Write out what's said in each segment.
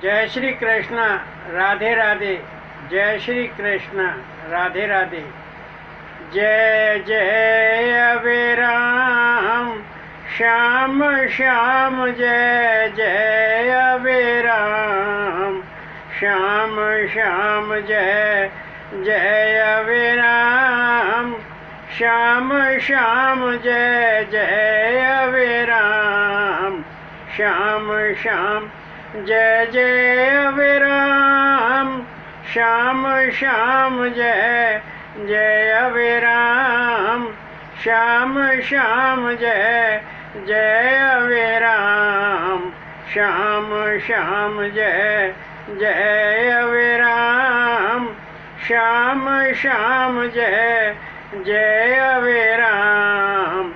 जय श्री कृष्ण। राधे राधे। जय श्री कृष्ण। राधे राधे। जय जय अविराम श्याम श्याम। जय जय अविराम श्याम श्याम। जय जय अविराम श्याम श्याम। जय जय अविराम श्याम श्याम। जय जय अविराम श्याम श्याम। जय जय अविराम श्याम श्याम। जय जय अविराम श्याम श्याम। जय जय अविराम श्याम श्याम। जय जय अविराम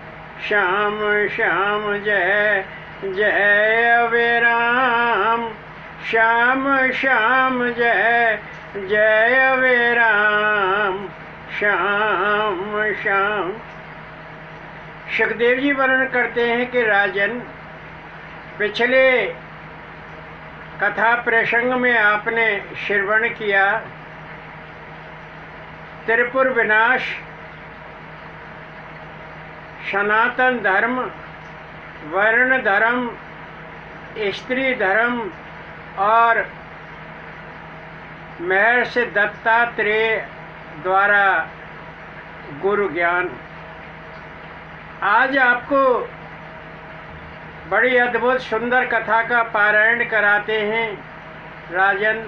श्याम श्याम। जय जय अविराम श्याम श्याम। जय जय अविराम श्याम श्याम। सुखदेव जी वर्णन करते हैं कि राजन, पिछले कथा प्रसंग में आपने श्रवण किया त्रिपुर विनाश, सनातन धर्म, वर्ण धर्म, स्त्री धर्म और महर्षि दत्तात्रेय द्वारा गुरु ज्ञान। आज आपको बड़ी अद्भुत सुंदर कथा का पारायण कराते हैं। राजन,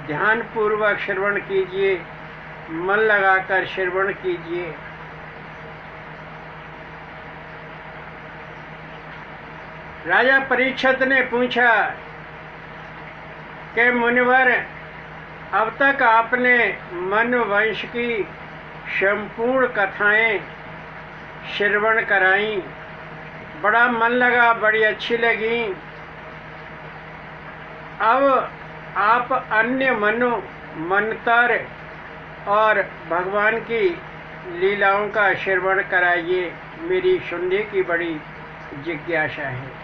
ध्यान पूर्वक श्रवण कीजिए, मन लगाकर श्रवण कीजिए। राजा परीक्षित ने पूछा कि मुनिवर, अब तक आपने मनु वंश की संपूर्ण कथाएं श्रवण कराई, बड़ा मन लगा, बड़ी अच्छी लगी। अब आप अन्य मनु, मंत्र और भगवान की लीलाओं का श्रवण कराइए, मेरी सुनने की बड़ी जिज्ञासा है।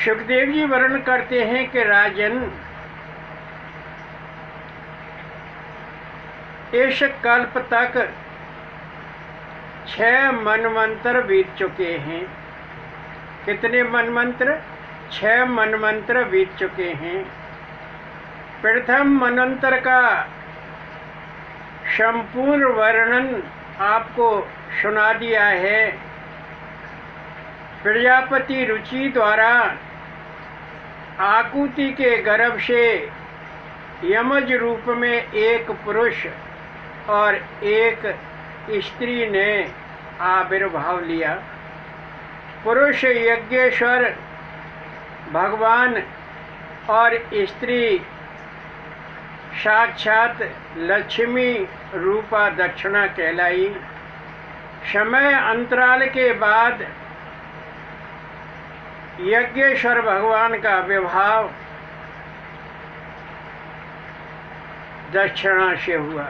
सुखदेव जी वर्णन करते हैं कि राजन, इस कल्प तक 6 मनमंत्र बीत चुके हैं। कितने मनमंत्र? 6 मनमंत्र बीत चुके हैं। प्रथम मनमंत्र का संपूर्ण वर्णन आपको सुना दिया है। प्रजापति रुचि द्वारा आकुति के गर्भ से यमज रूप में एक पुरुष और एक स्त्री ने आविर्भाव लिया। पुरुष यज्ञेश्वर भगवान और स्त्री साक्षात लक्ष्मी रूपा दक्षिणा कहलाई। समय अंतराल के बाद यज्ञेश्वर भगवान का विवाह दक्षिणा से हुआ।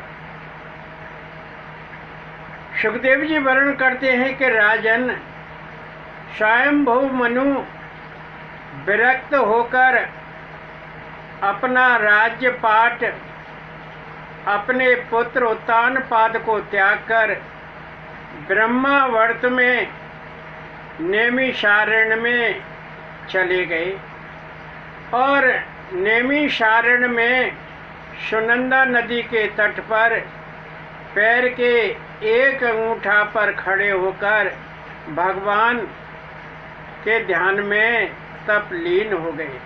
सुखदेव जी वर्णन करते हैं कि राजन, स्वयंभू मनु विरक्त होकर अपना राज्यपाट अपने पुत्र उत्तानपाद को त्याग कर ब्रह्मावर्त में नैमिषारण्य में चले गए और नैमिषारण्य में सुनंदा नदी के तट पर पैर के एक अंगूठा पर खड़े होकर भगवान के ध्यान में तप लीन हो गए।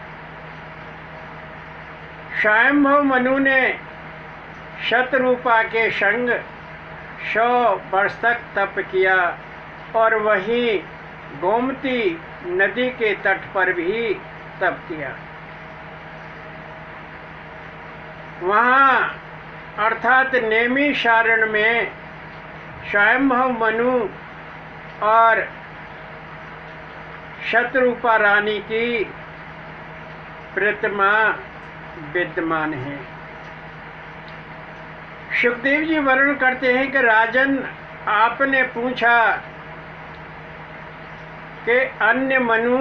स्वयंभू मनु ने शतरूपा के संग 100 वर्ष तक तप किया और वहीं गोमती नदी के तट पर भी तप किया। वहाँ अर्थात नैमिषारण्य में स्वयंभू मनु और शतरूपा रानी की प्रतिमा विद्यमान है। सुखदेव जी वर्णन करते हैं कि राजन, आपने पूछा कि अन्य मनु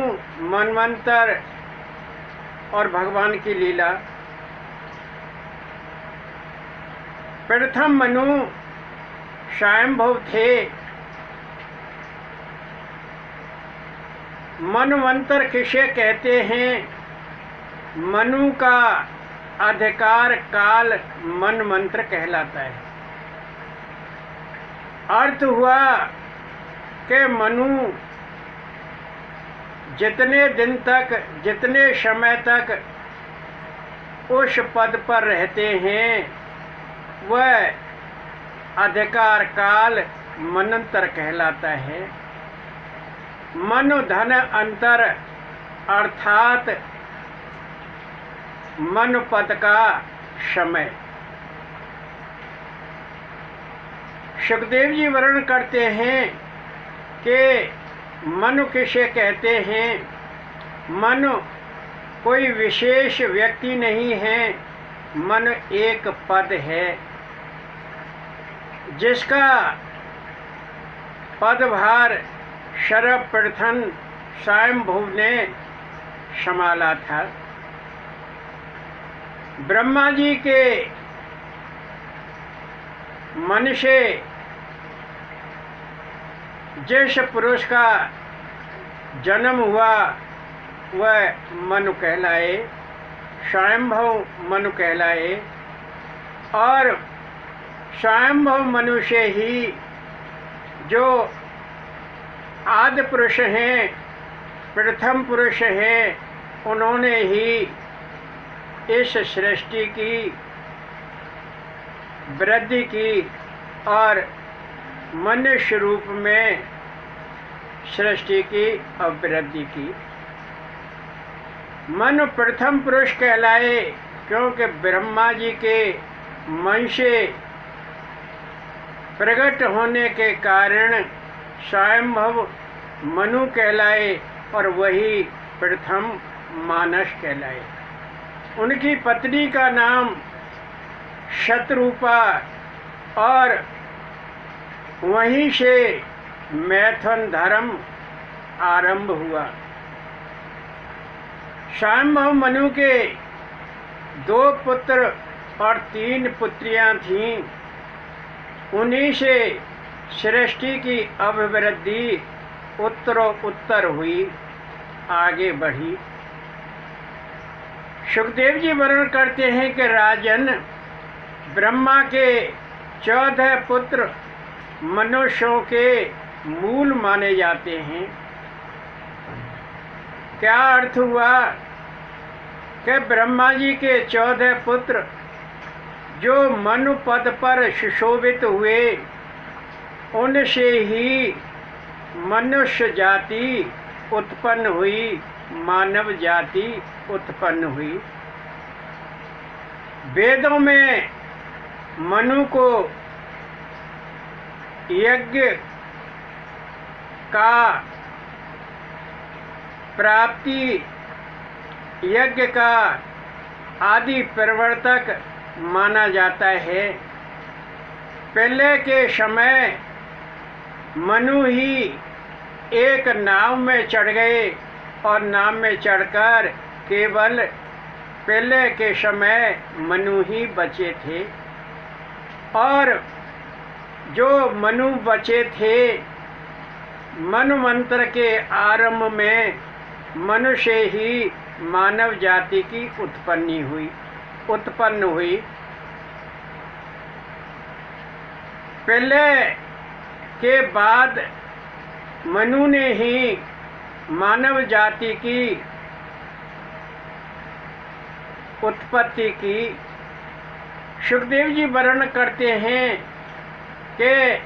मनवंतर और भगवान की लीला। प्रथम मनु स्वयंभुव थे। मनवंतर किसे कहते हैं? मनु का अधिकार काल मनवंतर कहलाता है। अर्थ हुआ कि मनु जितने दिन तक, जितने समय तक उस पद पर रहते हैं वह अधिकार काल मनंतर कहलाता है। मनु धन अंतर अर्थात मन पद का समय। सुखदेव जी वर्णन करते हैं कि मनु किसे कहते हैं? मनु कोई विशेष व्यक्ति नहीं है, मन एक पद है जिसका पदभार सर्वप्रथम स्वयंभुव ने संभाला था। ब्रह्मा जी के मन से जिस पुरुष का जन्म हुआ वह मनु कहलाए, स्वयंभुव मनु कहलाए। और स्वयंभुव मनु से ही जो आदि पुरुष हैं, प्रथम पुरुष हैं, उन्होंने ही इस सृष्टि की वृद्धि की और मनुष्य रूप में सृष्टि की अवृद्धि की। मनु प्रथम पुरुष कहलाए क्योंकि ब्रह्मा जी के मन से प्रकट होने के कारण स्वयंभुव मनु कहलाए और वही प्रथम मानस कहलाए। उनकी पत्नी का नाम शतरूपा और वहीं से मैथुन धर्म आरंभ हुआ। स्वयंभुव मनु के 2 पुत्र और 3 पुत्रियां थीं। उन्हीं से सृष्टि की अभिवृद्धि उत्तरोत्तर हुई, आगे बढ़ी। सुखदेव जी वर्णन करते हैं कि राजन, ब्रह्मा के 14 पुत्र मनुष्यों के मूल माने जाते हैं। क्या अर्थ हुआ कि ब्रह्मा जी के 14 पुत्र जो मनु पद पर सुशोभित हुए, उनसे ही मनुष्य जाति उत्पन्न हुई, मानव जाति उत्पन्न हुई। वेदों में मनु को यज्ञ का प्राप्ति, यज्ञ का आदि प्रवर्तक माना जाता है। पहले के समय मनु ही एक नाव में चढ़ गए और नाव में चढ़कर केवल पहले के समय मनु ही बचे थे। और जो मनु बचे थे, मनवंतर के आरंभ में मनु से ही मानव जाति की उत्पन्न हुई। पहले के बाद मनु ने ही मानव जाति की उत्पत्ति की। सुखदेव जी वर्णन करते हैं कि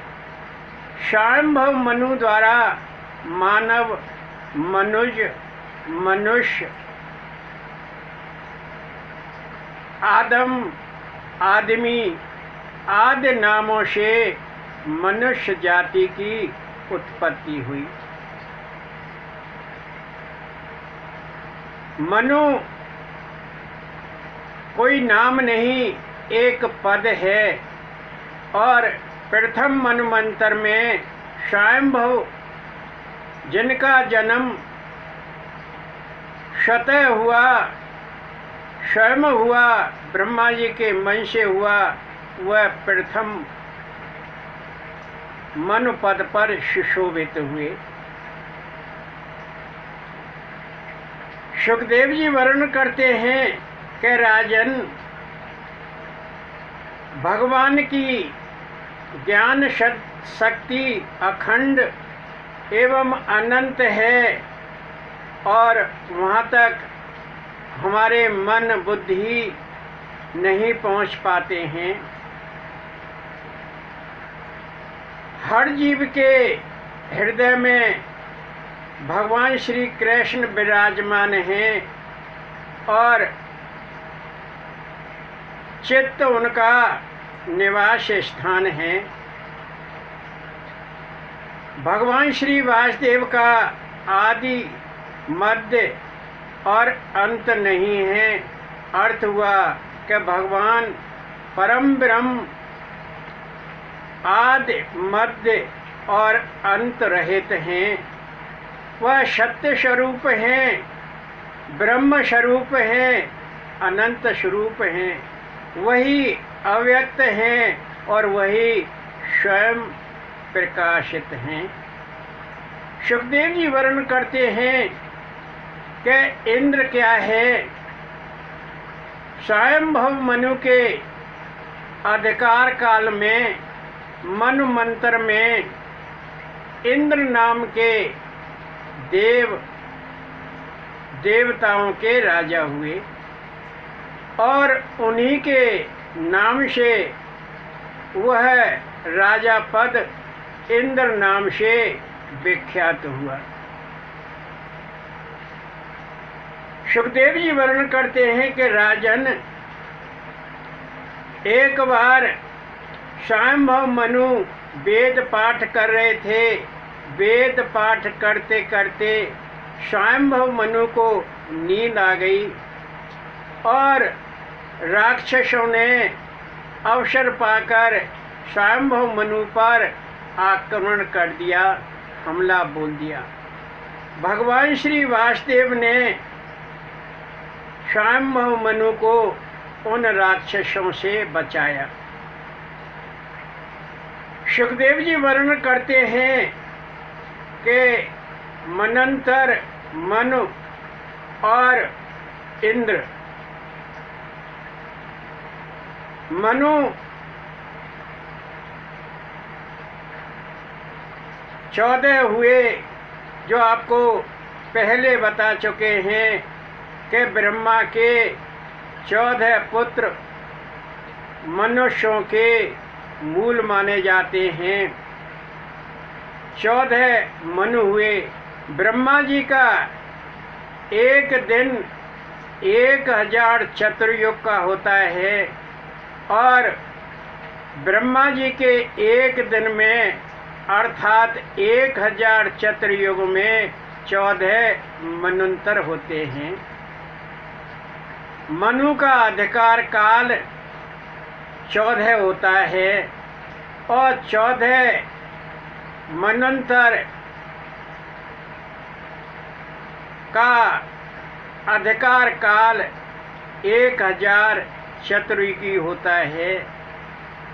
स्वयंभुव मनु द्वारा मानव, मनुष्य, आदम, आदमी आदि नामों से मनुष्य जाति की उत्पत्ति हुई। मनु कोई नाम नहीं, एक पद है। और प्रथम मनवंतर में स्वयंभुव जिनका जन्म स्वतः हुआ स्वयं हुआ, ब्रह्मा जी के मन से हुआ, वह प्रथम मनु पद पर सुशोभित हुए। सुखदेव जी वर्णन करते हैं कि राजन, भगवान की ज्ञान शक्ति अखंड एवं अनंत है और वहाँ तक हमारे मन बुद्धि नहीं पहुँच पाते हैं। हर जीव के हृदय में भगवान श्री कृष्ण विराजमान हैं और चित्त उनका निवास स्थान है। भगवान श्री वासुदेव का आदि मध्य और अंत नहीं है। अर्थ हुआ कि भगवान परम ब्रह्म आदि मध्य और अंत रहित हैं। वह सत्य स्वरूप हैं, ब्रह्म स्वरूप हैं, अनंत स्वरूप हैं, वही अव्यक्त हैं और वही स्वयं प्रकाशित हैं। सुखदेव जी वर्णन करते हैं कि इंद्र क्या है। स्वयंभव मनु के अधिकार काल में मनु मंत्र में इंद्र नाम के देवताओं के राजा हुए और उन्हीं के नाम से वह राजा पद इंद्र नाम से विख्यात हुआ। सुखदेव जी वर्णन करते हैं कि राजन, एक बार स्वयंभव मनु वेद पाठ कर रहे थे। वेद पाठ करते करते स्वयंभव मनु को नींद आ गई और राक्षसों ने अवसर पाकर स्वयंभव मनु पर आक्रमण कर दिया, हमला बोल दिया। भगवान श्री वासुदेव ने स्वयंभव मनु को उन राक्षसों से बचाया। सुखदेव जी वर्णन करते हैं कि मनंतर मनु और इंद्र, मनु 14 हुए, जो आपको पहले बता चुके हैं कि ब्रह्मा के 14 पुत्र मनुष्यों के मूल माने जाते हैं। 14 मनु हुए। ब्रह्मा जी का एक दिन 1000 चतुर्युग का होता है और ब्रह्मा जी के एक दिन में अर्थात 1000 चतुर्युग में 14 मनवंतर होते हैं। मनु का अधिकार काल 14 होता है और 14 मनवंतर का अधिकार काल 1000 चतुर्युगी होता है।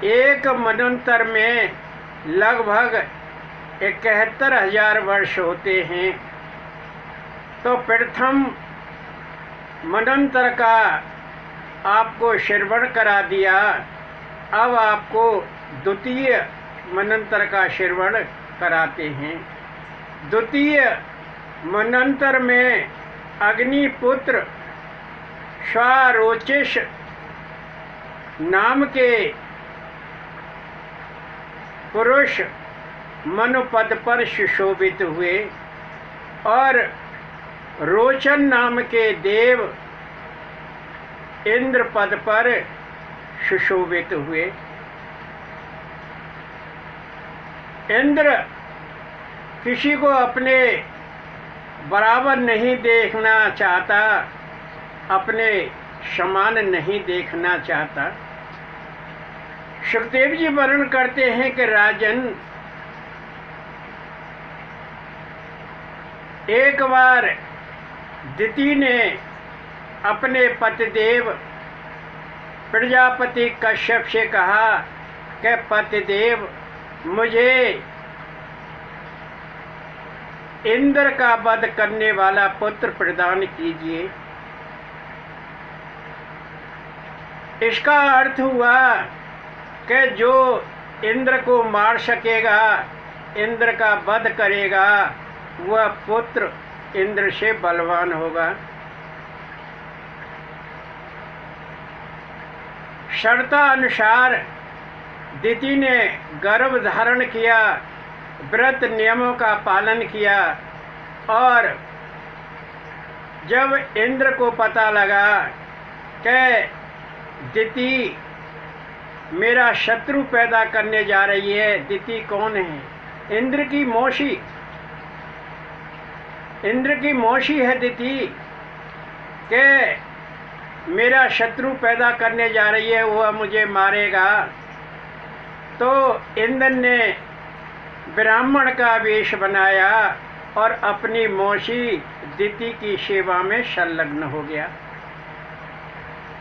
एक मनवंतर में लगभग 71,000 वर्ष होते हैं। तो प्रथम मनवंतर का आपको श्रवण करा दिया। अब आपको द्वितीय मनवंतर का श्रवण कराते हैं। द्वितीय मनवंतर में अग्निपुत्र स्वारोचिष नाम के पुरुष मनु पद पर सुशोभित हुए और रोचन नाम के देव इंद्र पद पर सुशोभित हुए। इंद्र किसी को अपने बराबर नहीं देखना चाहता, अपने समान नहीं देखना चाहता। सुखदेव जी वर्णन करते हैं कि राजन, एक बार दिति ने अपने पतिदेव प्रजापति कश्यप से कहा कि पतिदेव, मुझे इंद्र का वध करने वाला पुत्र प्रदान कीजिए। इसका अर्थ हुआ कि जो इंद्र को मार सकेगा, इंद्र का वध करेगा, वह पुत्र इंद्र से बलवान होगा। शर्ता अनुसार दिति ने गर्भ धारण किया, व्रत नियमों का पालन किया, और जब इंद्र को पता लगा कि दिति मेरा शत्रु पैदा करने जा रही है। दिति कौन है? इंद्र की मौसी। इंद्र की मौसी है दिति, कि मेरा शत्रु पैदा करने जा रही है, वह मुझे मारेगा। तो इंद्र ने ब्राह्मण का वेश बनाया और अपनी मौसी दिति की सेवा में संलग्न हो गया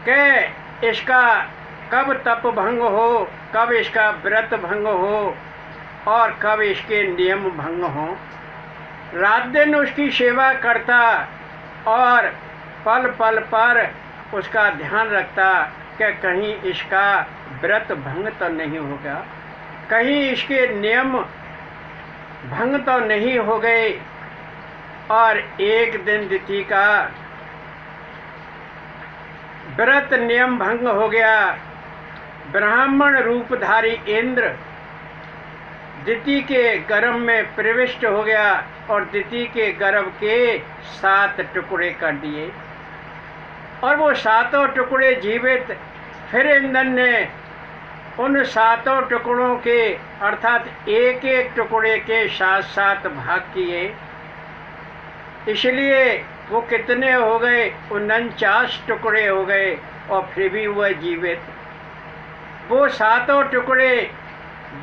कि इसका कब तप भंग हो, कब इसका व्रत भंग हो और कब इसके नियम भंग हो। रात दिन उसकी सेवा करता और पल पल पर उसका ध्यान रखता कि कहीं इसका व्रत भंग तो नहीं होगा, कहीं इसके नियम भंग तो नहीं हो गए। और एक दिन दिति का व्रत नियम भंग हो गया। ब्राह्मण रूपधारी इंद्र दिति के गर्भ में प्रविष्ट हो गया और दिति के गर्भ के 7 टुकड़े कर दिए, और वो 7 टुकड़े जीवित। फिर इंद्र ने उन 7 टुकड़ों के अर्थात एक एक टुकड़े के 7 भाग किए। इसलिए वो कितने हो गए? 49 टुकड़े हो गए, और फिर भी वह जीवित। वो 7 टुकड़े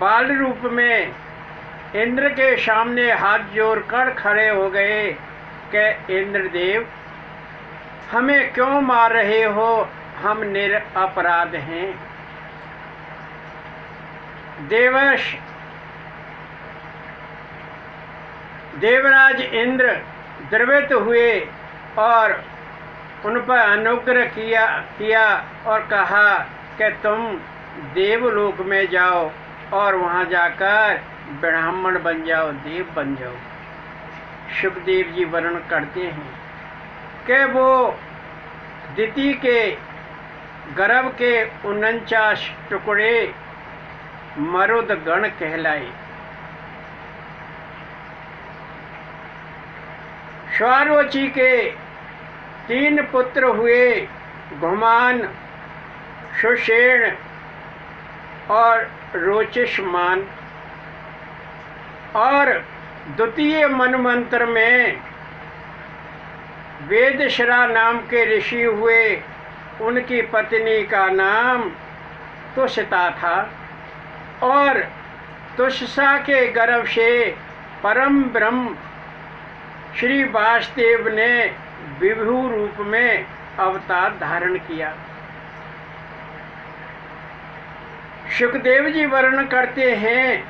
बाल रूप में इंद्र के सामने हाथ जोड़कर खड़े हो गए कि इंद्रदेव, हमें क्यों मार रहे हो? हम निरपराध हैं। देवराज इंद्र द्रवित हुए और उन पर अनुग्रह किया और कहा कि तुम देवलोक में जाओ और वहाँ जाकर ब्राह्मण बन जाओ, देव बन जाओ। सुखदेव जी वर्णन करते हैं कि वो दिति के गर्भ के 49 टुकड़े मरुद गण कहलाए। स्वारोची के 3 पुत्र हुए, घुमान, सुषेण और रोचिष्मान। और द्वितीय मनवंतर में वेदश्रा नाम के ऋषि हुए, उनकी पत्नी का नाम तुषता था। और तुषसा के गर्भ से परम ब्रह्म श्री वासुदेव ने विभु रूप में अवतार धारण किया। सुखदेव जी वर्णन करते हैं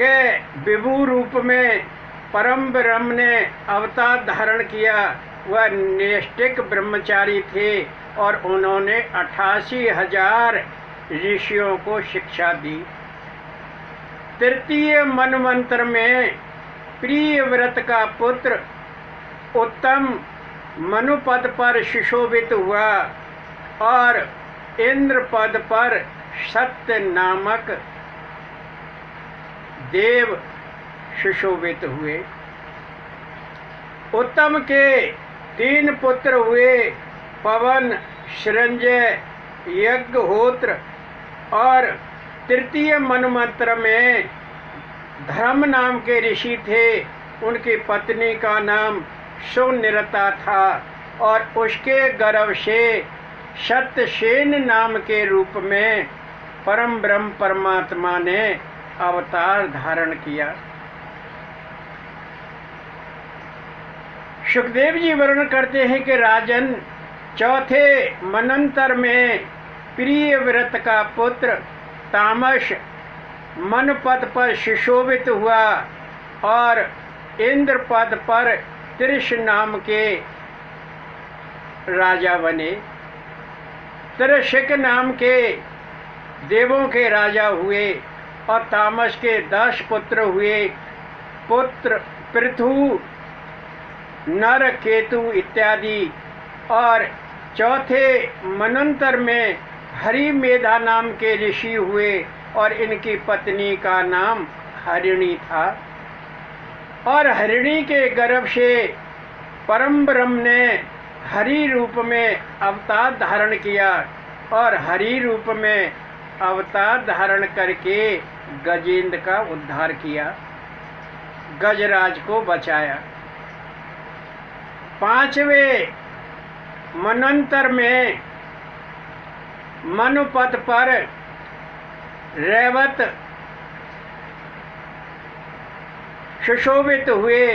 कि विभु रूप में परम ब्रह्म ने अवतार धारण किया। वह नैष्ठिक ब्रह्मचारी थे और उन्होंने 88,000 ऋषियों को शिक्षा दी। तृतीय मनवंतर में प्रिय व्रत का पुत्र उत्तम मनुपद पर सुशोभित हुआ और इंद्र पद पर सत्य नामक देव सुशोभित हुए। उत्तम के 3 पुत्र हुए, पवन, सृंजय, यज्ञहोत्र। और तृतीय मनवंतर में धर्म नाम के ऋषि थे, उनकी पत्नी का नाम सुनिरता था और उसके गर्भ से सत्यसेन नाम के रूप में परम ब्रह्म परमात्मा ने अवतार धारण किया। सुखदेव जी वर्णन करते हैं कि राजन, चौथे मनंतर में प्रिय व्रत का पुत्र तामस मन पद पर सुशोभित हुआ और इंद्र पद पर त्रिश नाम के राजा बने। त्रिशिक नाम के देवों के राजा हुए और तामस के 10 पुत्र हुए। पुत्र पृथु, नर, केतु इत्यादि। और चौथे मनंतर में हरि मेधा नाम के ऋषि हुए और इनकी पत्नी का नाम हरिणी था। और हरिणी के गर्भ से परम ब्रह्म ने हरि रूप में अवतार धारण किया और हरि रूप में अवतार धारण करके गजेंद्र का उद्धार किया, गजराज को बचाया। 5वें मनंतर में मनुपद पर रैवत सुशोभित हुए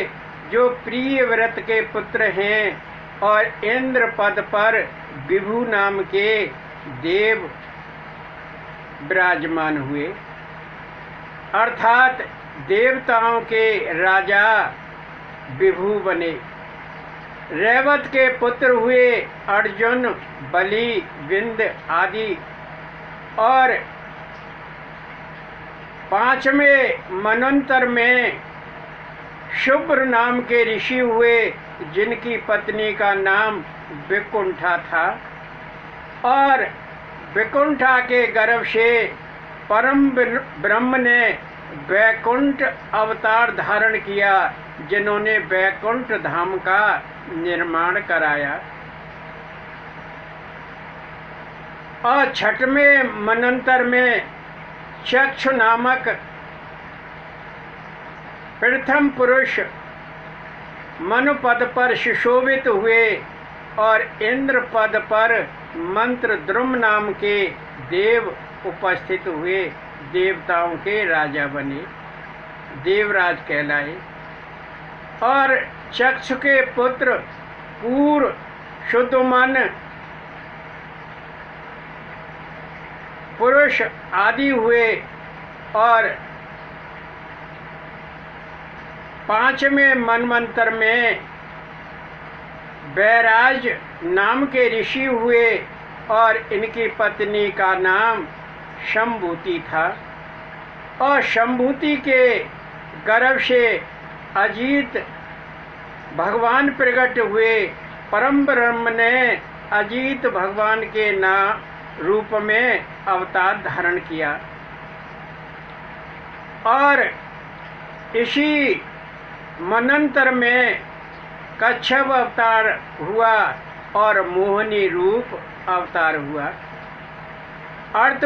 जो प्रिय व्रत के पुत्र हैं और इंद्र पद पर विभु नाम के देव विराजमान हुए, अर्थात देवताओं के राजा विभु बने। रैवत के पुत्र हुए अर्जुन, बलि, विंध्य आदि। और 5वें मनंतर में शुभ्र नाम के ऋषि हुए जिनकी पत्नी का नाम विकुंठा था। और विकुंठा के गर्भ से परम ब्रह्म ने वैकुंठ अवतार धारण किया जिन्होंने वैकुंठ धाम का निर्माण कराया। और 6वें मनंतर में चक्षु नामक प्रथम पुरुष मनु पद पर सुशोभित हुए और इंद्र पद पर मंत्र द्रुम नाम के देव उपस्थित हुए, देवताओं के राजा बने, देवराज कहलाए। और चक्षु के पुत्र पूर, शुद्धमन, पुरुष आदि हुए। और 5वें मनवंतर में बैराज नाम के ऋषि हुए और इनकी पत्नी का नाम शंभूति था। और शंभूति के गर्भ से अजीत भगवान प्रकट हुए। परम ब्रह्म ने अजीत भगवान के रूप में अवतार धारण किया। और इसी मनंतर में कच्छप अवतार हुआ और मोहिनी रूप अवतार हुआ। अर्थ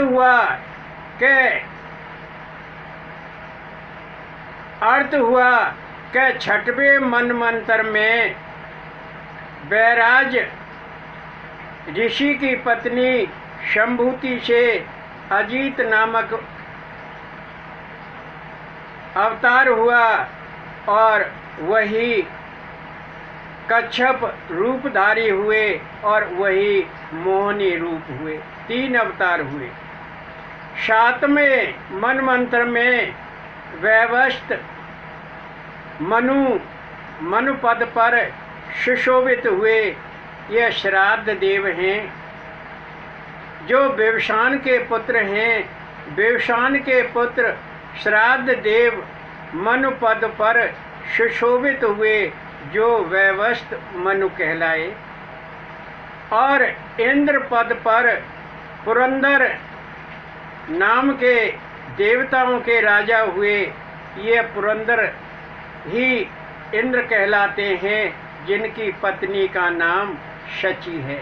हुआ कि 6वें मनवंतर में बैराज ऋषि की पत्नी शंभूति से अजीत नामक अवतार हुआ और वही कच्छप रूपधारी हुए और वही मोहिनी रूप हुए। 3 अवतार हुए। 7वें मनवंतर में वैवस्वत मनु पद पर सुशोभित हुए। ये श्राद्ध देव हैं जो विवस्वान के पुत्र हैं। विवस्वान के पुत्र श्राद्ध देव मनु पद पर सुशोभित हुए जो वैवस्वत मनु कहलाए। और इंद्र पद पर पुरंदर नाम के देवताओं के राजा हुए। ये पुरंदर ही इंद्र कहलाते हैं जिनकी पत्नी का नाम शची है।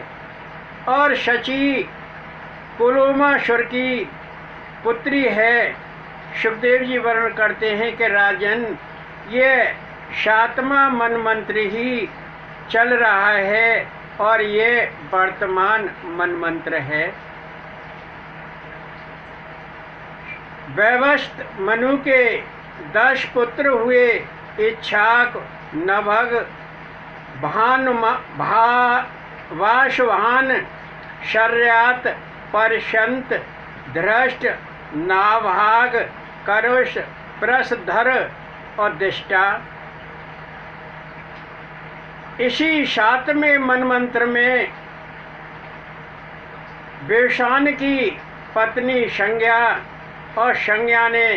और शची पुलोमासुर की पुत्री है। सुखदेव जी वर्णन करते हैं कि राजन, ये 7वां मनमंत्र ही चल रहा है और ये वर्तमान मनमंत्र है। वैवस्वत मनु के 10 पुत्र हुए। इच्छाक, नभग, वाशवाहन, शर्यात, परशंत, धृष्ट, नाभाग, करुष, प्रसधर और दिष्टा। इसी 7वें मनमंत्र में विवस्वान की पत्नी संज्ञा और संज्ञा ने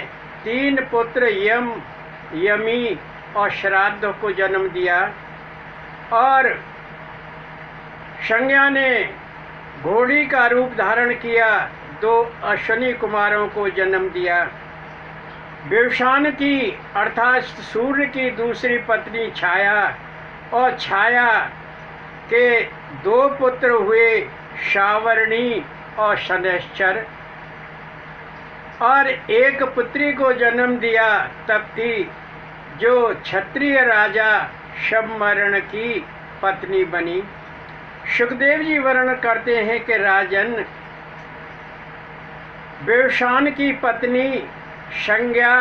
3 पुत्र यम, यमी और श्राद्ध को जन्म दिया और संज्ञा ने घोड़ी का रूप धारण किया, 2 अश्विनी कुमारों को जन्म दिया। विवस्वान की अर्थात सूर्य की दूसरी पत्नी छाया और छाया के 2 पुत्र हुए, सावर्णी और शनैश्चर, और एक पुत्री को जन्म दिया तप्ती, जो क्षत्रिय राजा शंबरण की पत्नी बनी। सुखदेव जी वर्णन करते हैं कि राजन, विवस्वान की पत्नी संज्ञा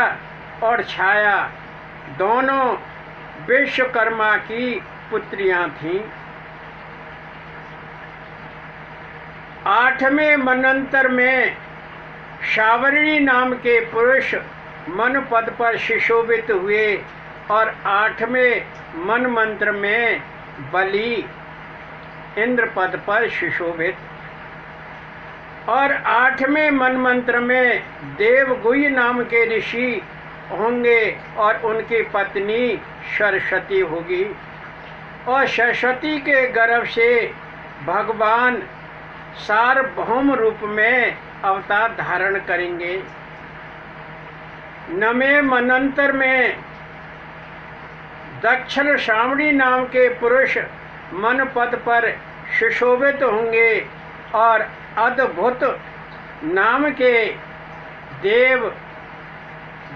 और छाया दोनों विश्वकर्मा की पुत्रियां थीं। 8वें मनंतर में सावर्णी नाम के पुरुष मन पद पर सुशोभित हुए और 8वें मन मंत्र में बलि इंद्र पद पर सुशोभित, और 8वें मन मंत्र में देवगुह्य नाम के ऋषि होंगे और उनकी पत्नी सरस्वती होगी, और सरस्वती के गर्भ से भगवान सार्वभौम रूप में अवतार धारण करेंगे। 9वें मनंतर में दक्षिण श्रावणी नाम के पुरुष मन पद पर सुशोभित होंगे और अद्भुत नाम के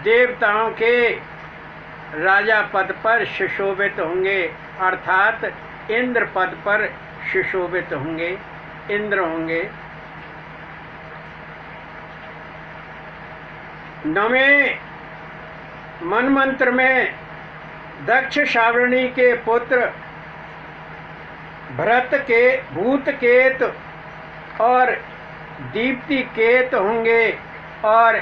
देवताओं के राजा पद पर सुशोभित होंगे, अर्थात इंद्र पद पर सुशोभित होंगे, इंद्र होंगे। 9वें मनमंत्र में दक्ष सावर्णी के पुत्र भूतकेत और दीप्तिकेत होंगे, और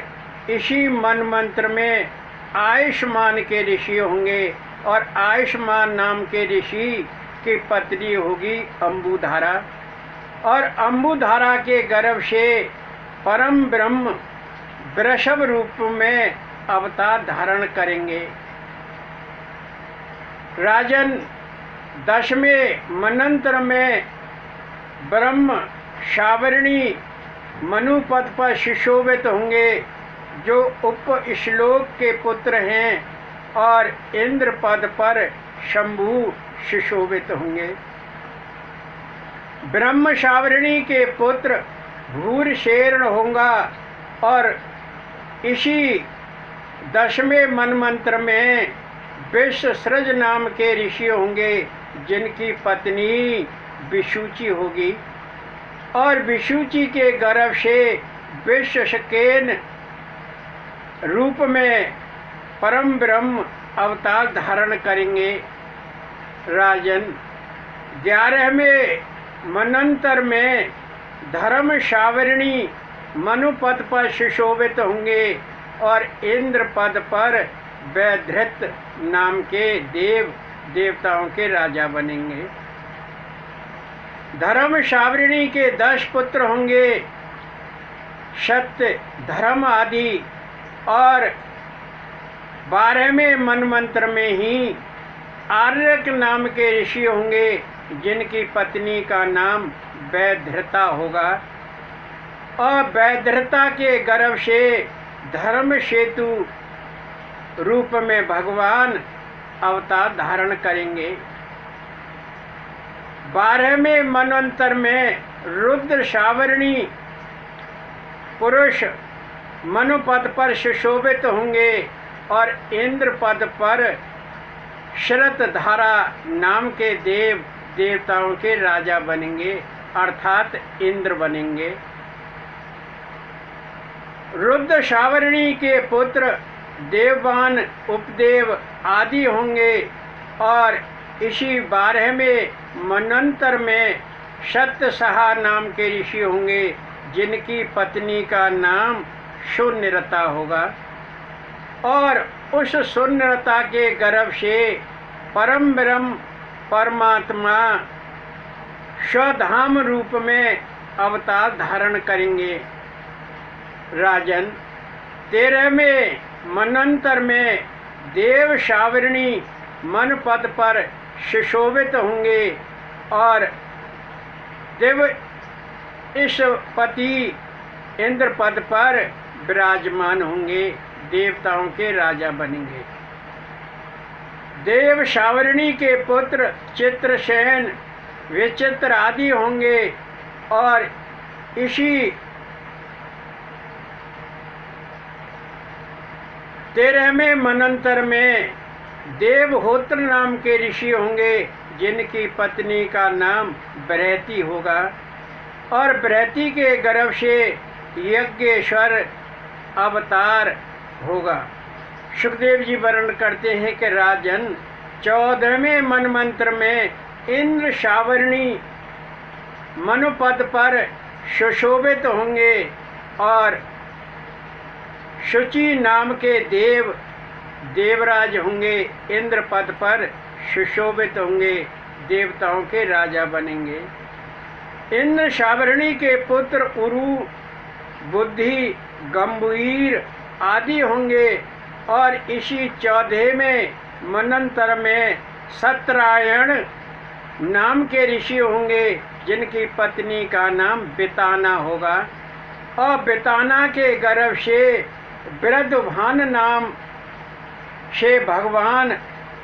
इसी मनमंत्र में आयुष्मान के ऋषि होंगे, और आयुष्मान नाम के ऋषि की पत्नी होगी अंबुधारा, और अंबुधारा के गर्भ से परम ब्रह्म वृषभ रूप में अवतार धारण करेंगे। राजन, 10वें मनंत्र में ब्रह्म सावर्णी मनु पद पर सुशोभित होंगे, जो उप श्लोक के पुत्र हैं, और इंद्र पद पर शंभु सुशोभित होंगे। ब्रह्म सावर्णी के पुत्र भूरशेरण होगा, और इसी 10वें मनमंत्र में विश्वसृज नाम के ऋषि होंगे, जिनकी पत्नी विशुचि होगी, और विशुचि के गर्भ से विश्वशकेन रूप में परम ब्रह्म अवतार धारण करेंगे। राजन, 11वें मनंतर में धर्म सावर्णी मनु पद पर सुशोभित होंगे, और इंद्र पद पर वैधृत नाम के देवताओं के राजा बनेंगे। धर्म सावर्णी के 10 पुत्र होंगे, सत्य, धर्म आदि, और 12वें मनमंत्र में ही आर्यक नाम के ऋषि होंगे, जिनकी पत्नी का नाम वैधृता होगा, और वैधृता के गर्भ से धर्म सेतु रूप में भगवान अवतार धारण करेंगे। 12वें मनवंतर में रुद्र सावर्णी पुरुष मनु पद पर सुशोभित होंगे, और इंद्र पद पर शरतधारा नाम के देवताओं के राजा बनेंगे, अर्थात इंद्र बनेंगे। रुद्र सावर्णी के पुत्र देववान, उपदेव आदि होंगे, और इसी 12वें मनवंतर में सत्यसहा नाम के ऋषि होंगे, जिनकी पत्नी का नाम शून्यरता होगा। और उस शून्यरता के गर्भ से परम ब्रह्म परमात्मा स्वधाम रूप में अवतार धारण करेंगे। राजन, 13वें मनंतर में देव सावरणी मन पद पर सुशोभित होंगे और देव इस पति इंद्र पद पर विराजमान होंगे, देवताओं के राजा बनेंगे। देव सावरणी के पुत्र चित्रसेन विचित्र आदि होंगे और इसी 13वें मनंतर में देवहोत्र नाम के ऋषि होंगे, जिनकी पत्नी का नाम बृहति होगा और बृहति के गर्भ से यज्ञेश्वर अवतार होगा। सुखदेव जी वर्णन करते हैं कि राजन, 14वें मनमंत्र में इंद्र सावरणी मनुपद पर सुशोभित होंगे और शुचि नाम के देवराज होंगे, इंद्र पद पर सुशोभित होंगे, देवताओं के राजा बनेंगे। इंद्र सावरणी के पुत्र उरु, बुद्धि, गंभीर आदि होंगे और इसी 14वें मनंतर में सत्यनारायण नाम के ऋषि होंगे, जिनकी पत्नी का नाम बिताना होगा और बिताना के गर्भ से वृद्धभान नाम से भगवान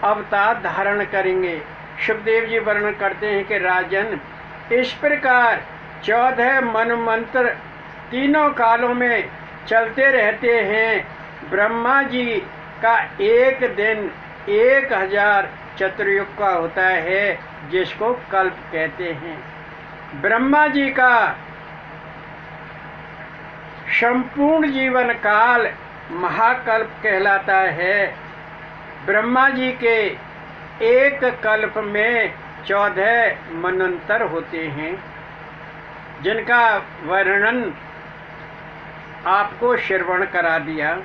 अवतार धारण करेंगे। सुखदेव जी वर्णन करते हैं कि राजन, इस प्रकार 14 मनमंत्र तीनों कालों में चलते रहते हैं। ब्रह्मा जी का एक दिन 1000 चतुर्युग का होता है, जिसको कल्प कहते हैं। ब्रह्मा जी का संपूर्ण जीवन काल महाकल्प कहलाता है। ब्रह्मा जी के एक कल्प में 14 मनंतर होते हैं, जिनका वर्णन आपको श्रवण करा दिया।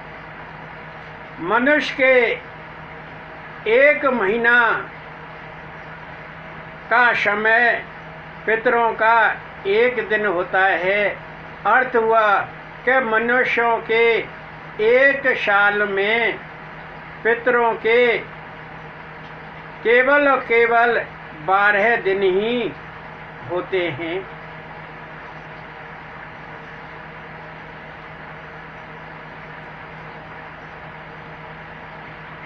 मनुष्य के 1 महीना का समय पितरों का 1 दिन होता है। अर्थ हुआ कि मनुष्यों के 1 साल में पितरों के केवल और केवल 12 दिन ही होते हैं।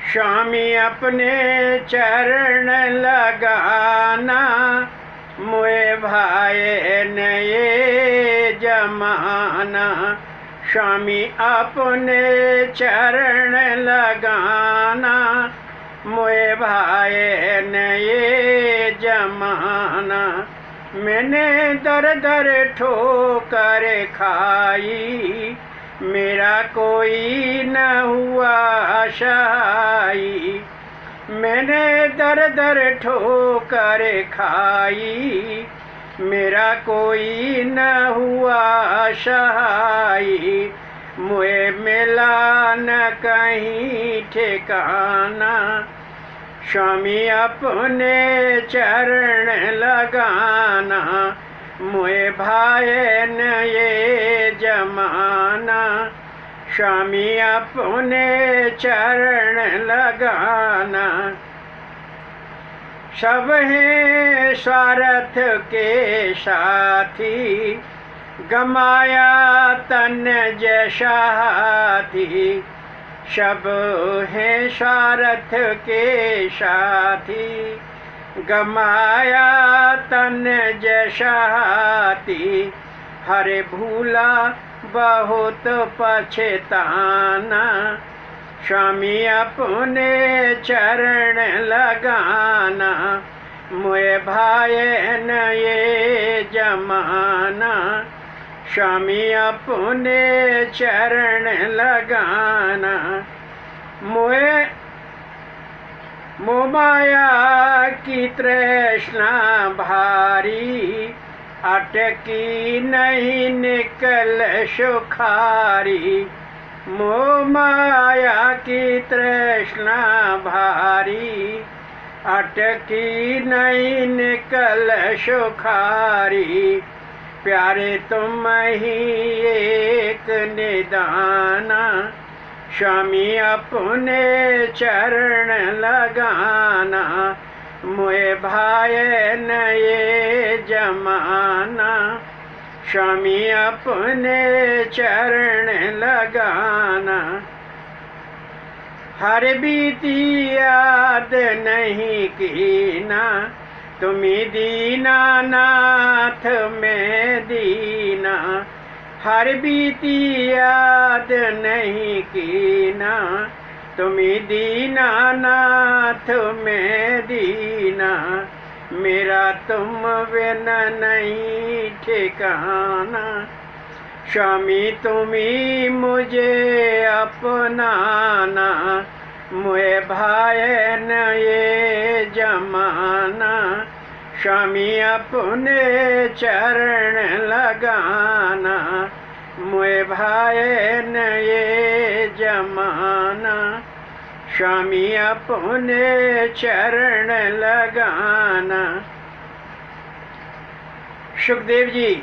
स्वामी अपने चरण लगाना, मोए भाई ने ये जमाना। स्वामी अपने चरण लगाना, मोए भाई ने ये जमाना। मैंने दर दर ठोकर खाई, मेरा कोई न हुआ सहाई। मैंने दर दर ठोकर खाई, मेरा कोई न हुआ सहाई। मुझे मिला न कहीं ठिकाना, स्वामी अपने चरण लगाना। मुझे भाई न ये जमाना, स्वामी अपने चरण लगाना। सब हैं स्वार्थ के साथी, गमाया तन जैसा हाथी। सब हैं स्वार्थ के साथी, गमाया तन जैसा हाथी। हरे भूला बहुत पछताना, स्वामी अपने चरण लगाना। मुझे भाई न ये जमाना, स्वामी अपने चरण लगाना। मुझे मोह माया की तृष्णा भारी, अटकी नहीं निकल सुखारी, मोह माया की तृष्णा भारी। अटकी नहीं निकल सुखारी, प्यारे तुम ही एक निदाना। स्वामी अपने चरण लगाना, मोए भाई न ये जमाना। स्वामी अपने चरण लगाना, हर बीती याद नहीं कीना। तुम्ही दीना नाथ में दीना, हर बीती याद नहीं कीना। तुम्ही दीना नाथ में दीना, मेरा तुम बिन नहीं ठिकाना। स्वामी तुम्ही मुझे अपनाना, मोए भाई न ये जमाना। स्वामी अपने चरण लगाना, मोए भाई न ये जमाना। स्वामी अपने चरण लगाना। सुखदेव जी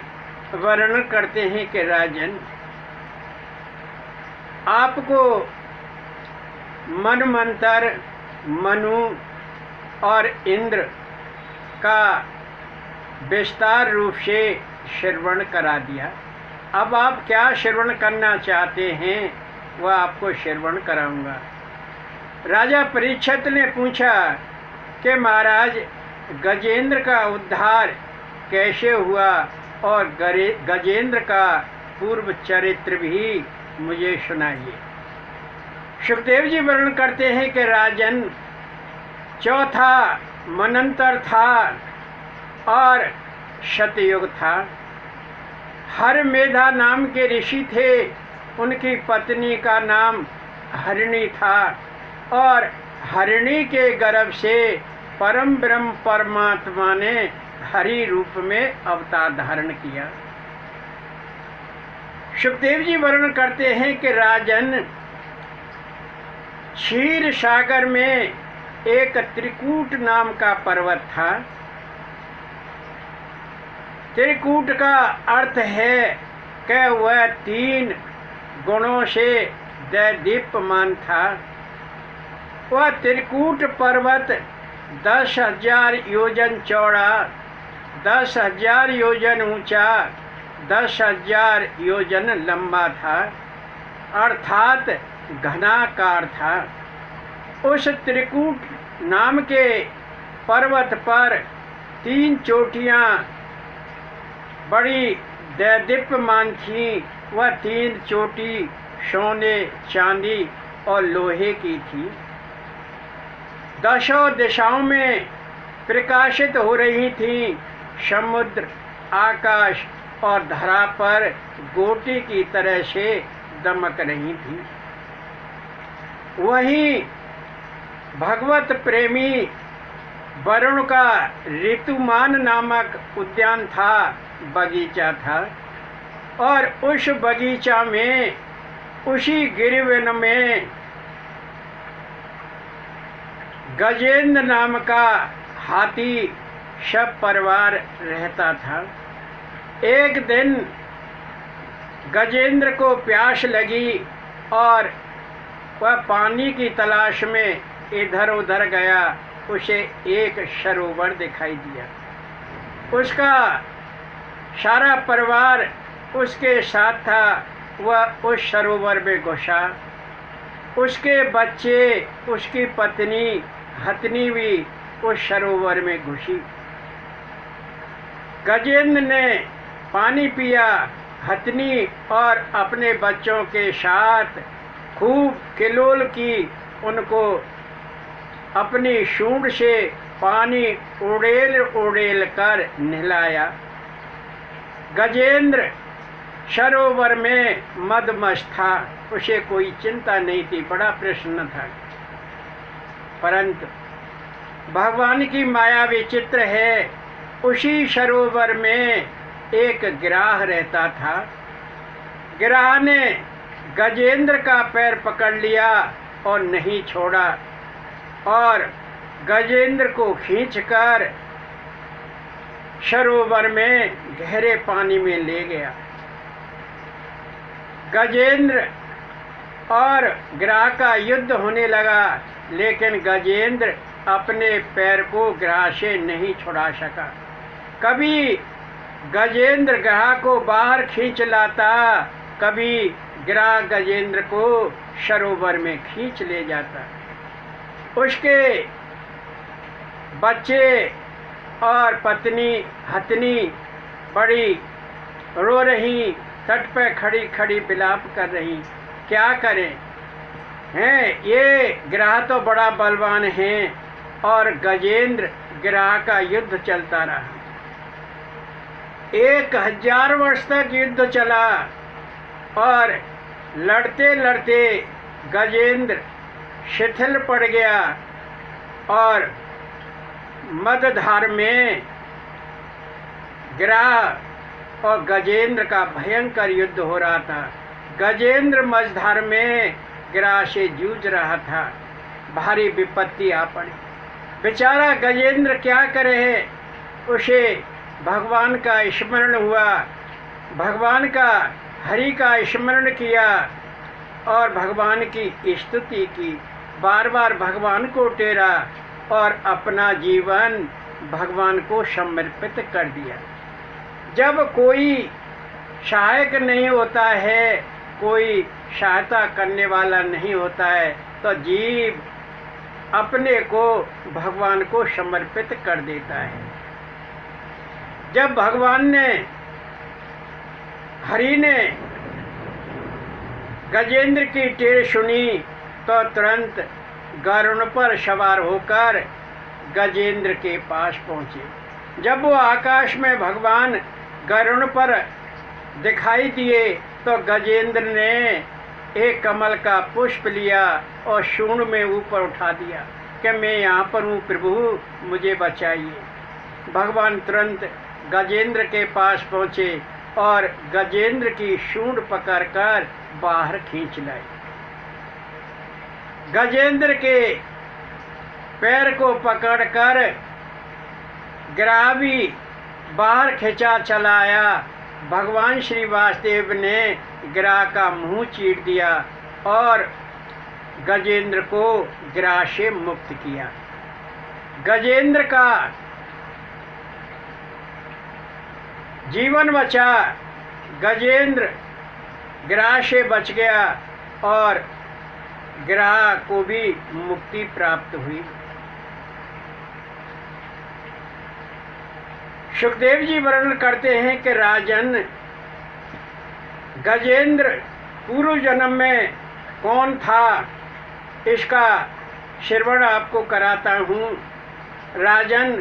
वर्णन करते हैं कि राजन, आपको मनमंत्र, मनु और इंद्र का विस्तार रूप से श्रवण करा दिया। अब आप क्या श्रवण करना चाहते हैं वह आपको श्रवण कराऊंगा। राजा परीक्षित ने पूछा कि महाराज, गजेंद्र का उद्धार कैसे हुआ और गजेंद्र का पूर्व चरित्र भी मुझे सुनाइए। सुखदेव जी वर्णन करते हैं कि राजन, चौथा मनंतर था और शतयुग था। हर मेधा नाम के ऋषि थे, उनकी पत्नी का नाम हरिणी था और हरिणी के गर्भ से परम ब्रह्म परमात्मा ने हरि रूप में अवतार धारण किया। सुखदेव जी वर्णन करते हैं कि राजन, क्षीर सागर में एक त्रिकूट नाम का पर्वत था। त्रिकूट का अर्थ है कि वह 3 गुणों से दैदीप्यमान था। वह त्रिकूट पर्वत 10,000 योजन चौड़ा, 10,000 योजन ऊंचा, 10,000 योजन लंबा था, अर्थात घनाकार था। उस त्रिकूट नाम के पर्वत पर 3 चोटियां बड़ी दैदीप्यमान थीं। वह 3 चोटी सोने, चांदी और लोहे की थी। 10 दिशाओं में प्रकाशित हो रही थीं। समुद्र, आकाश और धरा पर गोटी की तरह से दमक रही थी। वहीं भगवत प्रेमी वरुण का ऋतुमान नामक उद्यान था, बगीचा था। और उस बगीचा में, उसी गिरिवन में गजेंद्र नाम का हाथी सब परिवार रहता था। एक दिन गजेंद्र को प्यास लगी और वह पानी की तलाश में इधर उधर गया। उसे एक सरोवर दिखाई दिया। उसका सारा परिवार उसके साथ था। वह उस सरोवर में घुसा। उसके बच्चे, उसकी पत्नी हथनी भी उस सरोवर में घुसी। गजेंद्र ने पानी पिया। हथनी और अपने बच्चों के साथ खूब किलोल की। उनको अपनी सूंड से पानी उड़ेल उड़ेल कर नहलाया। गजेंद्र सरोवर में मदमस्त था। उसे कोई चिंता नहीं थी, बड़ा प्रसन्न था। परंतु भगवान की माया विचित्र है। उसी सरोवर में एक गिराह रहता था। गिराह ने गजेंद्र का पैर पकड़ लिया और नहीं छोड़ा और गजेंद्र को खींचकर सरोवर में गहरे पानी में ले गया। गजेंद्र और गिराह का युद्ध होने लगा, लेकिन गजेंद्र अपने पैर को गिराह से नहीं छुड़ा सका। कभी गजेंद्र गिराह को बाहर खींच लाता, कभी गिराह गजेंद्र को सरोवर में खींच ले जाता। उसके बच्चे और पत्नी हथनी बड़ी रो रही, तट पर खड़ी खड़ी विलाप कर रही। क्या करें हैं, ये गिराह तो बड़ा बलवान है और गजेंद्र गिराह का युद्ध चलता रहा। 1000 वर्ष तक युद्ध चला और लड़ते लड़ते गजेंद्र शिथिल पड़ गया और मध्यधार में गिराह और गजेंद्र का भयंकर युद्ध हो रहा था। गजेंद्र मझधार में गिराह से जूझ रहा था। भारी विपत्ति आ पड़ी। बेचारा गजेंद्र क्या करे, उसे भगवान का स्मरण हुआ, भगवान का हरि का स्मरण किया और भगवान की स्तुति की, बार बार भगवान को टेरा और अपना जीवन भगवान को समर्पित कर दिया। जब कोई सहायक नहीं होता है, कोई सहायता करने वाला नहीं होता है, तो जीव अपने को भगवान को समर्पित कर देता है। जब भगवान ने, हरि ने गजेंद्र की टेर सुनी तो तुरंत गरुड़ पर सवार होकर गजेंद्र के पास पहुँचे। जब वो आकाश में भगवान गरुड़ पर दिखाई दिए तो गजेंद्र ने एक कमल का पुष्प लिया और सूंड में ऊपर उठा दिया कि मैं यहाँ पर हूँ प्रभु, मुझे बचाइए। भगवान तुरंत गजेंद्र के पास पहुँचे और गजेंद्र की सूंड पकड़कर बाहर खींच लाए। गजेंद्र के पैर को पकड़कर गिराह भी बाहर खींचा चला आया। भगवान श्री वासुदेव ने गिराह का मुंह चीर दिया और गजेंद्र को गिराह से मुक्त किया। गजेंद्र का जीवन बचा, गजेंद्र गिराह से बच गया और गिराह को भी मुक्ति प्राप्त हुई। सुखदेव जी वर्णन करते हैं कि राजन, गजेंद्र पूर्व जन्म में कौन था, इसका श्रवण आपको कराता हूँ। राजन,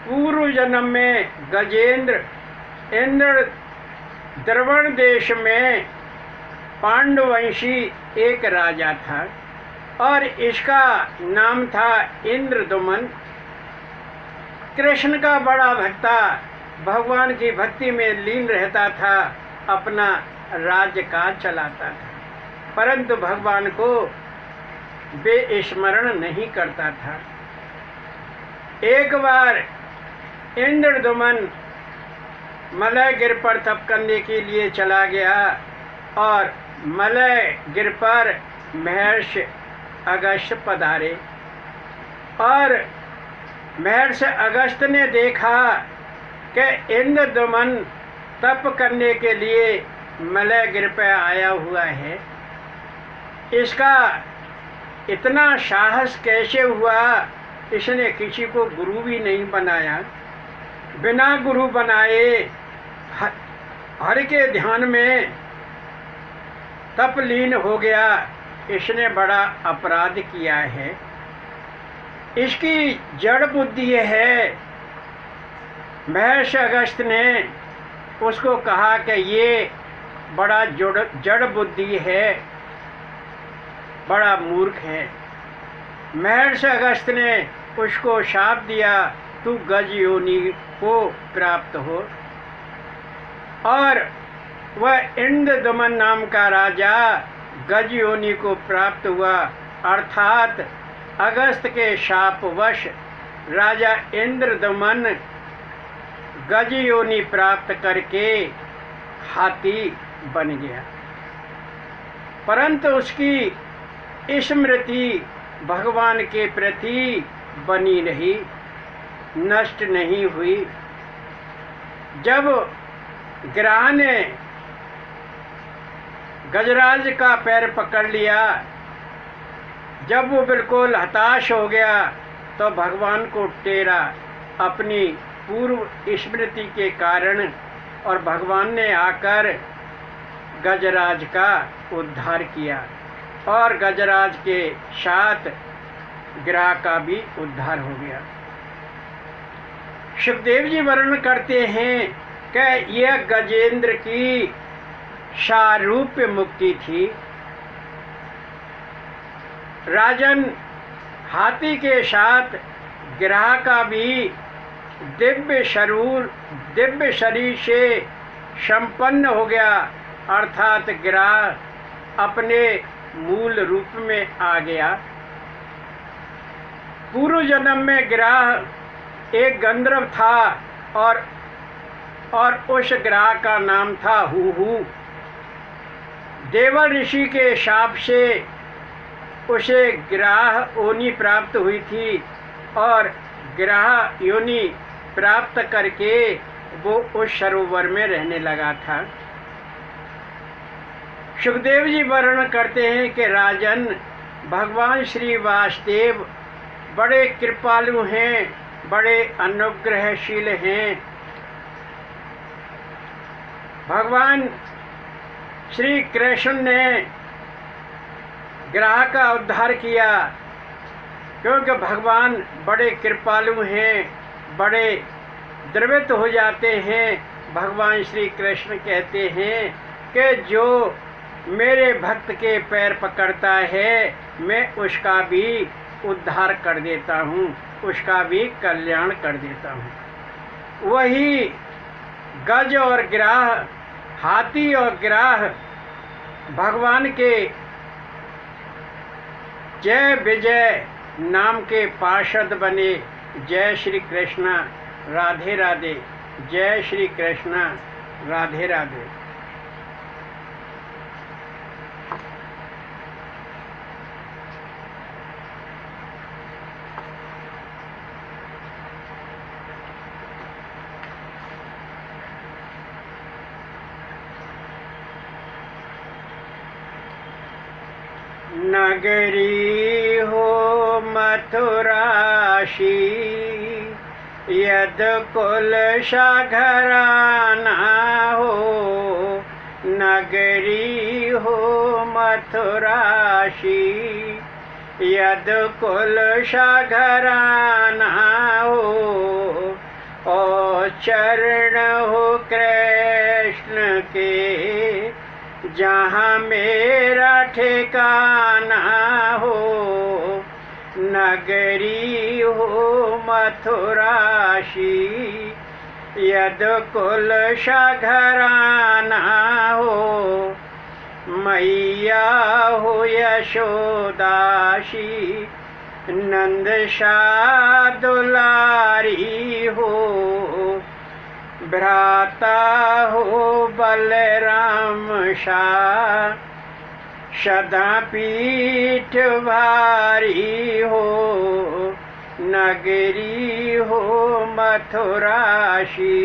पूर्व जन्म में गजेंद्र इंद्र द्रवण देश में पांडवंशी एक राजा था और इसका नाम था इंद्रदुमन। कृष्ण का बड़ा भक्ता, भगवान की भक्ति में लीन रहता था, अपना राज्य काज चलाता था, परंतु भगवान को बेस्मरण नहीं करता था। एक बार इंद्रदुमन मलय गिर पर तप करने के लिए चला गया और मलय गिर पर महर्षि अगस्त्य पधारे और महर्षि अगस्त्य ने देखा कि इंद्रदुमन तप करने के लिए मलय गिर पर आया हुआ है। इसका इतना साहस कैसे हुआ, इसने किसी को गुरु भी नहीं बनाया, बिना गुरु बनाए हरि के ध्यान में तपलीन हो गया। इसने बड़ा अपराध किया है। इसकी जड़ बुद्धि है। महर्षि अगस्त्य ने उसको कहा कि ये बड़ा जड़ बुद्धि है, बड़ा मूर्ख है। महर्षि अगस्त्य ने उसको शाप दिया, तू गज योनि को प्राप्त हो। और वह इंद्रदमन नाम का राजा गज योनि को प्राप्त हुआ, अर्थात अगस्त के शापवश राजा इंद्रदमन गज योनि प्राप्त करके हाथी बन गया, परंतु उसकी स्मृति भगवान के प्रति बनी रही, नष्ट नहीं हुई। जब गिरह ने गजराज का पैर पकड़ लिया, जब वो बिल्कुल हताश हो गया, तो भगवान को टेरा अपनी पूर्व स्मृति के कारण, और भगवान ने आकर गजराज का उद्धार किया और गजराज के साथ गिरह का भी उद्धार हो गया। सुखदेव जी वर्णन करते हैं कि यह गजेंद्र की सारूप्य मुक्ति थी। राजन हाथी के साथ गिरह का भी दिव्य शरीर से संपन्न हो गया, अर्थात गिरह अपने मूल रूप में आ गया। पूर्व जन्म में गिरह एक गंधर्व था और उस गिरह का नाम था हूहू। देवल ऋषि के शाप से उसे गिरह योनि प्राप्त हुई थी और गिरह योनि प्राप्त करके वो उस सरोवर में रहने लगा था। सुखदेव जी वर्णन करते हैं कि राजन, भगवान श्री वासुदेव बड़े कृपालु हैं, बड़े अनुग्रहशील हैं। भगवान श्री कृष्ण ने गिरह का उद्धार किया, क्योंकि भगवान बड़े कृपालु हैं, बड़े द्रवित हो जाते हैं। भगवान श्री कृष्ण कहते हैं कि जो मेरे भक्त के पैर पकड़ता है, मैं उसका भी उद्धार कर देता हूँ, उसका भी कल्याण कर देता हूँ। वही गज और गिरह, हाथी और गिरह भगवान के जय विजय नाम के पार्षद बने। जय श्री कृष्ण, राधे राधे। जय श्री कृष्ण, राधे राधे। नगरी हो मथुराशी, यद कुल घराना हो। नगरी हो मथुराशी, यद कुल घराना हो। ओ चरण हो कृष्ण के, जहाँ मेरा ठिकाना हो। नगरी हो मथुराशी, यद कुल घराना हो। मैया हो यशोदाशी, नंद शाह दुलारी हो। भ्राता हो बलराम शाह, सदा पीठ भारी हो। नगरी हो मथुराशी,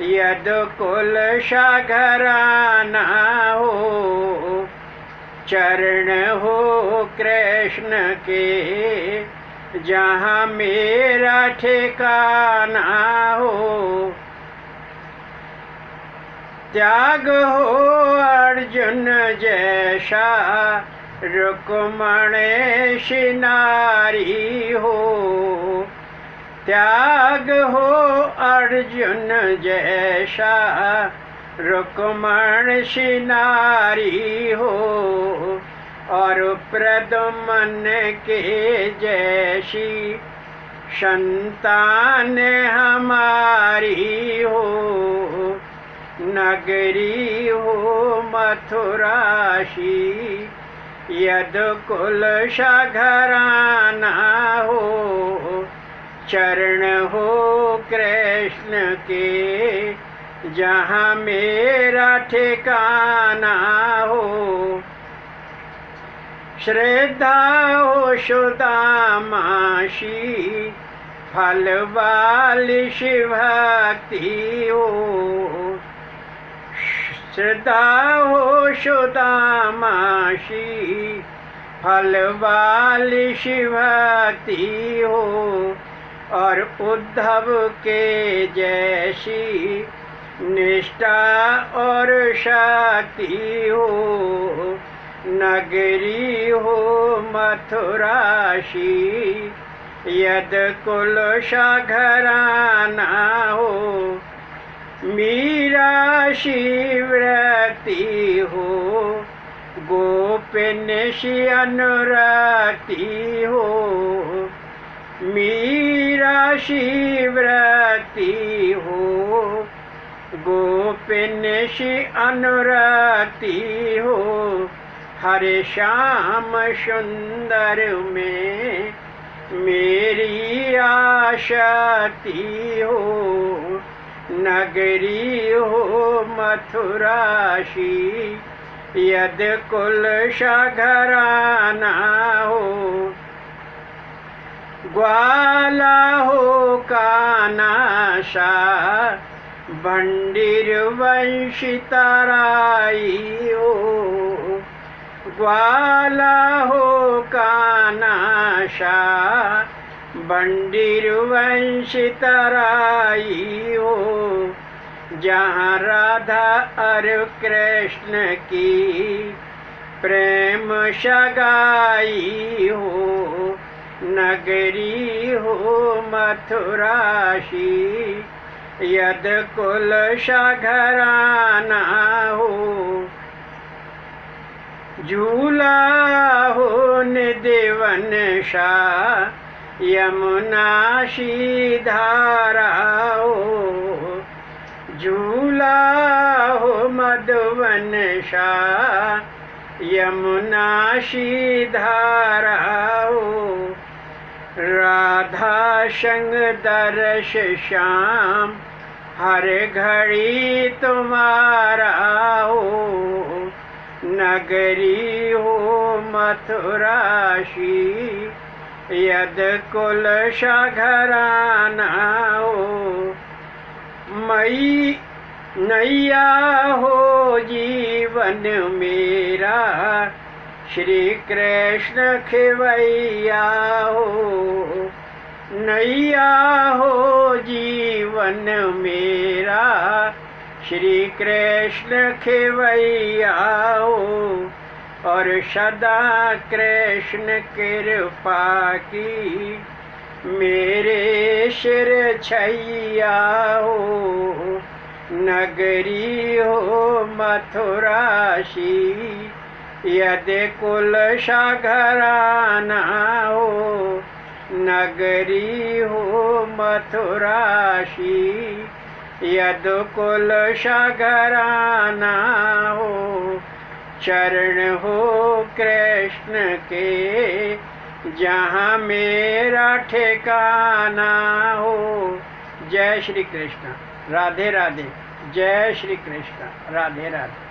यद कुल घराना हो। चरण हो कृष्ण के, जहाँ मेरा ठिकाना हो। त्याग हो अर्जुन जैसा, रुक्मणी नारी हो। त्याग हो अर्जुन जैसा, रुक्मणी नारी हो। और प्रद्युम्न के जैसी संतान हमारी हो। नगरी हो मथुराशी, यद कुल घराना हो, चरण हो कृष्ण के जहाँ मेरा ठिकाना हो। श्रद्धा हो सुदामाशी, फल वाली शिवभक्ति हो। श्रद्धा हो सुदामाशी, फल वाली शिवभक्ति हो। और उद्धव के जैसी निष्ठा और शक्ति हो। नगरी हो मथुराशी, यद कुल घराना हो। मीरा शिवरती हो, गोपनीय अनुरक्ति हो। मीरा शिवरती हो, गोपनीय अनुरक्ति हो। हरे श्याम सुंदर में मेरी आशक्ति हो। नगरी हो मथुराशी, यद कुल घराना हो। ग्वाला हो कानाशा, भंडीर वंशितराई हो। ग्वाला हो कानाशा, भंडीर वंशितराई हो। जहाँ राधा और कृष्ण की प्रेम सगाई हो। नगरी हो मथुराशी, यद कुल घराना हो। झूला हो निधिवन सा, यमुना सी धारा हो। झूला हो मधुवन सा, यमुना सी धारा हो। राधा संग दर्श श्याम, हर घड़ी तुम्हारा हो। नगरी हो मथुराशी, यद कुल घराना हो। मई नैया हो जीवन मेरा, श्री कृष्ण खेवैया हो। नैया हो जीवन मेरा, श्री कृष्ण खेवैया हो। और सदा कृष्ण कृपा की मेरे सिर छैया हो। नगरी हो मथुराशी, यदि कुल घराना हो। नगरी हो मथुराशी, यद कुल घराना हो। चरण हो कृष्ण के जहाँ मेरा ठिकाना हो। जय श्री कृष्ण। राधे राधे। जय श्री कृष्ण। राधे राधे।